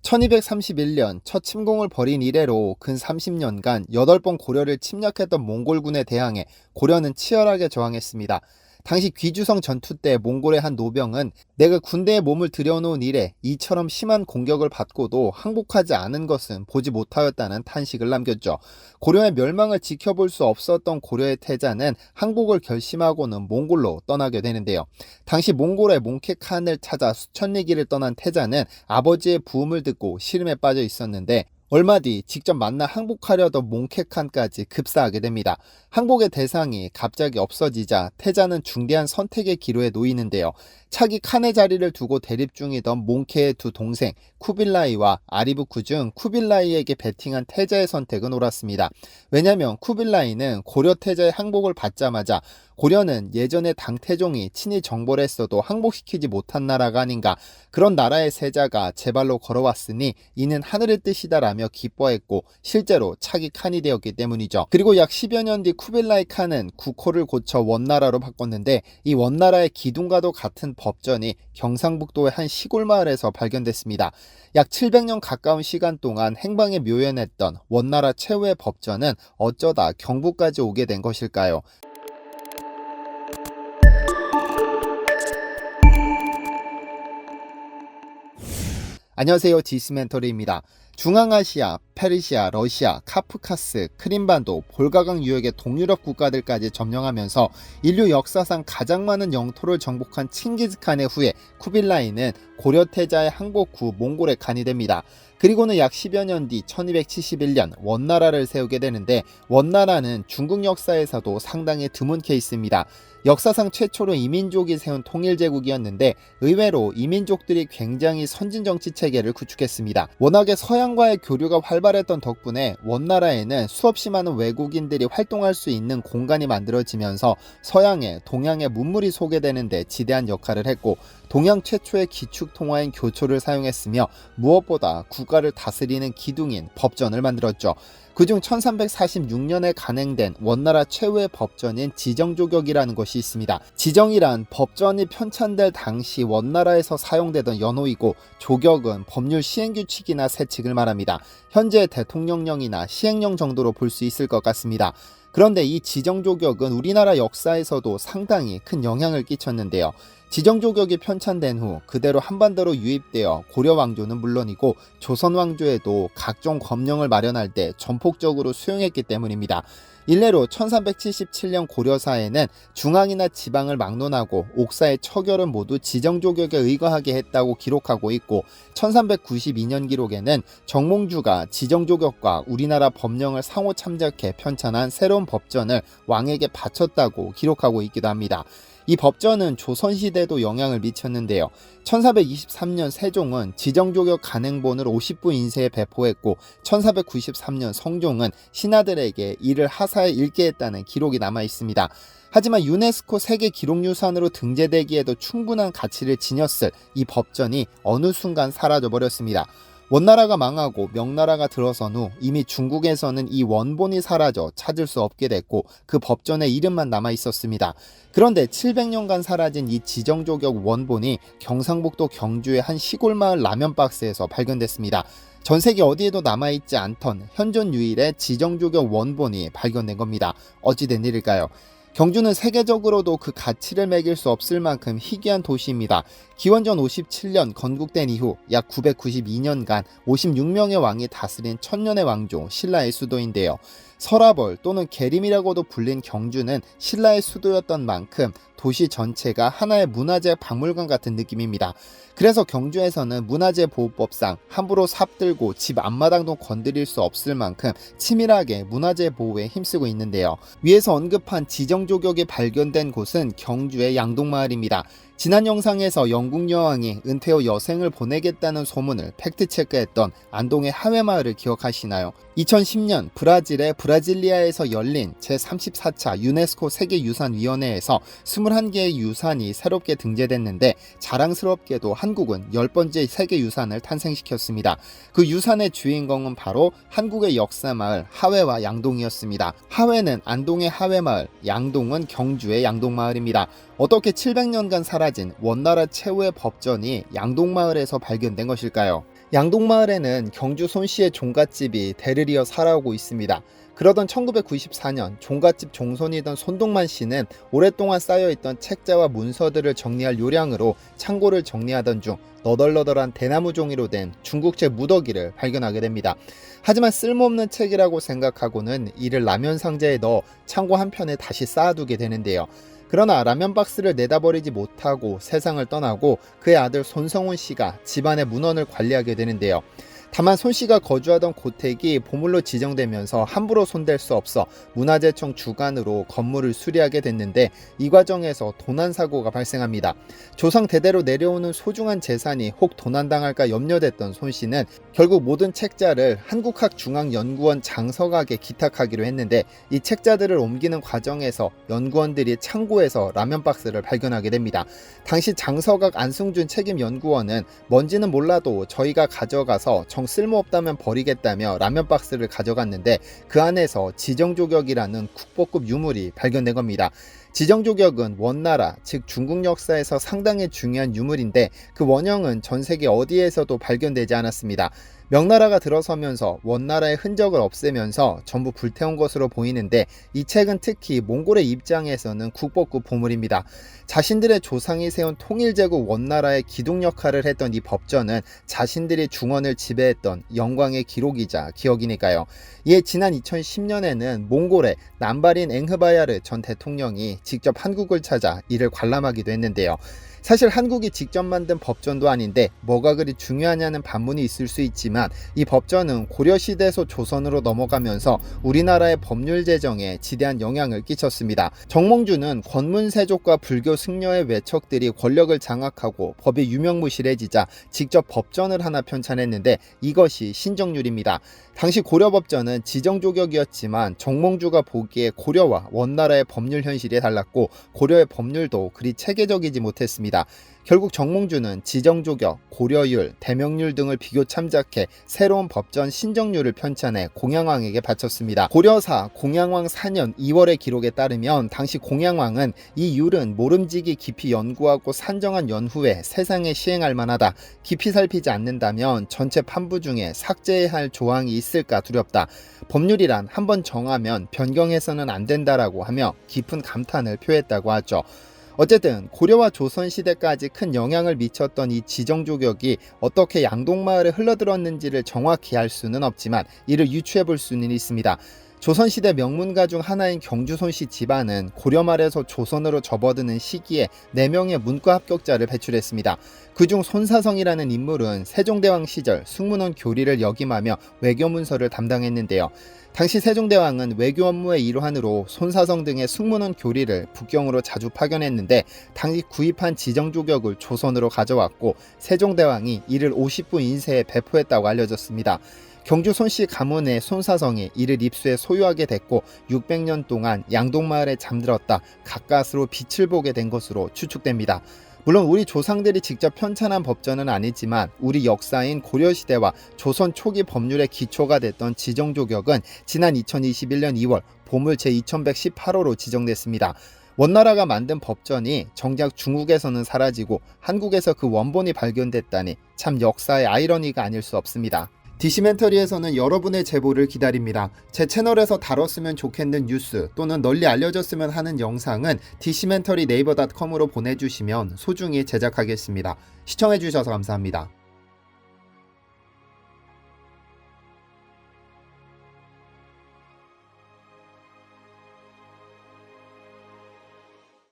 1231년 첫 침공을 벌인 이래로 근 30년간 8번 고려를 침략했던 몽골군에 대항해 고려는 치열하게 저항했습니다. 당시 귀주성 전투 때 몽골의 한 노병은 내가 군대에 몸을 들여놓은 이래 이처럼 심한 공격을 받고도 항복하지 않은 것은 보지 못하였다는 탄식을 남겼죠. 고려의 멸망을 지켜볼 수 없었던 고려의 태자는 항복을 결심하고는 몽골로 떠나게 되는데요. 당시 몽골의 몽케칸을 찾아 수천리길을 떠난 태자는 아버지의 부음을 듣고 시름에 빠져 있었는데 얼마 뒤 직접 만나 항복하려던 몽케칸까지 급사하게 됩니다. 항복의 대상이 갑자기 없어지자 태자는 중대한 선택의 기로에 놓이는데요. 차기 칸의 자리를 두고 대립 중이던 몽케의 두 동생 쿠빌라이와 아리부쿠 중 쿠빌라이에게 베팅한 태자의 선택은 옳았습니다. 왜냐하면 쿠빌라이는 고려 태자의 항복을 받자마자 고려는 예전에 당태종이 친히 정벌 했어도 항복시키지 못한 나라가 아닌가, 그런 나라의 세자가 제 발로 걸어왔으니 이는 하늘의 뜻이다라며 기뻐했고 실제로 차기 칸이 되었기 때문이죠. 그리고 약 10여 년 뒤 쿠빌라이 칸은 국호를 고쳐 원나라로 바꿨는데 이 원나라의 기둥과도 같은 법전이 경상북도의 한 시골 마을에서 발견됐습니다. 약 700년 가까운 시간 동안 행방에 묘연했던 원나라 최후의 법전은 어쩌다 경북까지 오게 된 것일까요? 안녕하세요, 디스멘터리입니다. 중앙아시아, 페르시아, 러시아, 카프카스, 크림반도, 볼가강 유역의 동유럽 국가들까지 점령하면서 인류 역사상 가장 많은 영토를 정복한 칭기즈칸의 후예 쿠빌라이는 고려 태자의 항복 후 몽골의 칸이 됩니다. 그리고는 약 10여 년 뒤 1271년 원나라를 세우게 되는데 원나라는 중국 역사에서도 상당히 드문 케이스입니다. 역사상 최초로 이민족이 세운 통일제국이었는데 의외로 이민족들이 굉장히 선진 정치 체계를 구축했습니다. 워낙에 서양과의 교류가 활발했던 덕분에 원나라에는 수없이 많은 외국인들이 활동할 수 있는 공간이 만들어지면서 서양에 동양의 문물이 소개되는 데 지대한 역할을 했고 동양 최초의 기축통화인 교초를 사용했으며 무엇보다 국가를 다스리는 기둥인 법전을 만들었죠. 그중 1346년에 간행된 원나라 최후의 법전인 지정조격이라는 것이 있습니다. 지정이란 법전이 편찬될 당시 원나라에서 사용되던 연호이고 조격은 법률 시행규칙이나 세칙을 말합니다. 현재 대통령령이나 시행령 정도로 볼 수 있을 것 같습니다. 그런데 이 지정조격은 우리나라 역사에서도 상당히 큰 영향을 끼쳤는데요. 지정조격이 편찬된 후 그대로 한반도로 유입되어 고려 왕조는 물론이고 조선 왕조에도 각종 검령을 마련할 때 전폭적으로 수용했기 때문입니다. 일례로 1377년 고려사에는 중앙이나 지방을 막론하고 옥사의 처결은 모두 지정조격에 의거하게 했다고 기록하고 있고 1392년 기록에는 정몽주가 지정조격과 우리나라 법령을 상호 참작해 편찬한 새로운 법전을 왕에게 바쳤다고 기록하고 있기도 합니다. 이 법전은 조선시대에도 영향을 미쳤는데요. 1423년 세종은 지정조격 간행본을 50부 인쇄에 배포했고 1493년 성종은 신하들에게 이를 하사에 읽게 했다는 기록이 남아 있습니다. 하지만 유네스코 세계 기록유산으로 등재되기에도 충분한 가치를 지녔을 이 법전이 어느 순간 사라져버렸습니다. 원나라가 망하고 명나라가 들어선 후 이미 중국에서는 이 원본이 사라져 찾을 수 없게 됐고 그 법전의 이름만 남아 있었습니다. 그런데 700년간 사라진 이 지정조격 원본이 경상북도 경주의 한 시골 마을 라면 박스에서 발견됐습니다. 전 세계 어디에도 남아있지 않던 현존 유일의 지정조격 원본이 발견된 겁니다. 어찌 된 일일까요? 경주는 세계적으로도 그 가치를 매길 수 없을 만큼 희귀한 도시입니다. 기원전 57년 건국된 이후 약 992년간 56명의 왕이 다스린 천년의 왕조 신라의 수도인데요. 서라벌 또는 계림이라고도 불린 경주는 신라의 수도였던 만큼 도시 전체가 하나의 문화재 박물관 같은 느낌입니다. 그래서 경주에서는 문화재보호법상 함부로 삽들고 집 앞마당도 건드릴 수 없을 만큼 치밀하게 문화재 보호에 힘쓰고 있는데요. 위에서 언급한 지정조격이 발견된 곳은 경주의 양동마을입니다. 지난 영상에서 영국 여왕이 은퇴 후 여생을 보내겠다는 소문을 팩트체크했던 안동의 하회마을을 기억하시나요? 2010년 브라질의 브라질리아에서 열린 제34차 유네스코 세계유산위원회에서 21개의 유산이 새롭게 등재됐는데 자랑스럽게도 한국은 10번째 세계유산을 탄생시켰습니다. 그 유산의 주인공은 바로 한국의 역사마을 하회와 양동이었습니다. 하회는 안동의 하회마을, 양동은 경주의 양동마을입니다. 어떻게 700년간 사라진 원나라 최후의 법전이 양동마을에서 발견된 것일까요? 양동마을에는 경주 손씨의 종갓집이 대를 이어 살아오고 있습니다. 그러던 1994년 종갓집 종손이던 손동만 씨는 오랫동안 쌓여있던 책자와 문서들을 정리할 요량으로 창고를 정리하던 중 너덜너덜한 대나무 종이로 된 중국제 무더기를 발견하게 됩니다. 하지만 쓸모없는 책이라고 생각하고는 이를 라면 상자에 넣어 창고 한편에 다시 쌓아두게 되는데요. 그러나 라면 박스를 내다버리지 못하고 세상을 떠나고 그의 아들 손성훈 씨가 집안의 문헌을 관리하게 되는데요. 다만 손 씨가 거주하던 고택이 보물로 지정되면서 함부로 손댈 수 없어 문화재청 주관으로 건물을 수리하게 됐는데 이 과정에서 도난사고가 발생합니다. 조상 대대로 내려오는 소중한 재산이 혹 도난당할까 염려됐던 손 씨는 결국 모든 책자를 한국학중앙연구원 장서각에 기탁하기로 했는데 이 책자들을 옮기는 과정에서 연구원들이 창고에서 라면 박스를 발견하게 됩니다. 당시 장서각 안승준 책임연구원은 뭔지는 몰라도 저희가 가져가서 정 쓸모없다면 버리겠다며 라면 박스를 가져갔는데 그 안에서 지정조격이라는 국보급 유물이 발견된 겁니다. 지정조격은 원나라, 즉 중국 역사에서 상당히 중요한 유물인데 그 원형은 전 세계 어디에서도 발견되지 않았습니다. 명나라가 들어서면서 원나라의 흔적을 없애면서 전부 불태운 것으로 보이는데 이 책은 특히 몽골의 입장에서는 국보급 보물입니다. 자신들의 조상이 세운 통일제국 원나라의 기둥 역할을 했던 이 법전은 자신들이 중원을 지배했던 영광의 기록이자 기억이니까요. 이에 지난 2010년에는 몽골의 남바린 엥흐바야르 전 대통령이 직접 한국을 찾아 이를 관람하기도 했는데요. 사실 한국이 직접 만든 법전도 아닌데 뭐가 그리 중요하냐는 반문이 있을 수 있지만 이 법전은 고려시대에서 조선으로 넘어가면서 우리나라의 법률 제정에 지대한 영향을 끼쳤습니다. 정몽주는 권문세족과 불교 승려의 외척들이 권력을 장악하고 법이 유명무실해지자 직접 법전을 하나 편찬했는데 이것이 신정률입니다. 당시 고려법전은 지정조격이었지만 정몽주가 보기에 고려와 원나라의 법률 현실이 달랐고 고려의 법률도 그리 체계적이지 못했습니다. 결국 정몽주는 지정조격, 고려율, 대명률 등을 비교 참작해 새로운 법전 신정률을 편찬해 공양왕에게 바쳤습니다. 고려사 공양왕 4년 2월의 기록에 따르면 당시 공양왕은 이 율은 모름지기 깊이 연구하고 산정한 연후에 세상에 시행할 만하다. 깊이 살피지 않는다면 전체 판부 중에 삭제해야 할 조항이 있을까 두렵다. 법률이란 한번 정하면 변경해서는 안 된다라고 하며 깊은 감탄을 표했다고 하죠. 어쨌든 고려와 조선시대까지 큰 영향을 미쳤던 이 지정조격이 어떻게 양동마을에 흘러들었는지를 정확히 알 수는 없지만 이를 유추해 볼 수는 있습니다. 조선시대 명문가 중 하나인 경주 손씨 집안은 고려 말에서 조선으로 접어드는 시기에 4명의 문과 합격자를 배출했습니다. 그중 손사성이라는 인물은 세종대왕 시절 승문원 교리를 역임하며 외교문서를 담당했는데요. 당시 세종대왕은 외교 업무의 일환으로 손사성 등의 승문원 교리를 북경으로 자주 파견했는데 당시 구입한 지정조격을 조선으로 가져왔고 세종대왕이 이를 50부 인세에 배포했다고 알려졌습니다. 경주 손씨 가문의 손사성이 이를 입수해 소유하게 됐고 600년 동안 양동마을에 잠들었다 가까스로 빛을 보게 된 것으로 추측됩니다. 물론 우리 조상들이 직접 편찬한 법전은 아니지만 우리 역사인 고려시대와 조선 초기 법률의 기초가 됐던 지정조격은 지난 2021년 2월 보물 제2118호로 지정됐습니다. 원나라가 만든 법전이 정작 중국에서는 사라지고 한국에서 그 원본이 발견됐다니 참 역사의 아이러니가 아닐 수 없습니다. 디시멘터리에서는 여러분의 제보를 기다립니다. 제 채널에서 다뤘으면 좋겠는 뉴스 또는 널리 알려졌으면 하는 영상은 디시멘터리 네이버.com으로 보내주시면 소중히 제작하겠습니다. 시청해주셔서 감사합니다.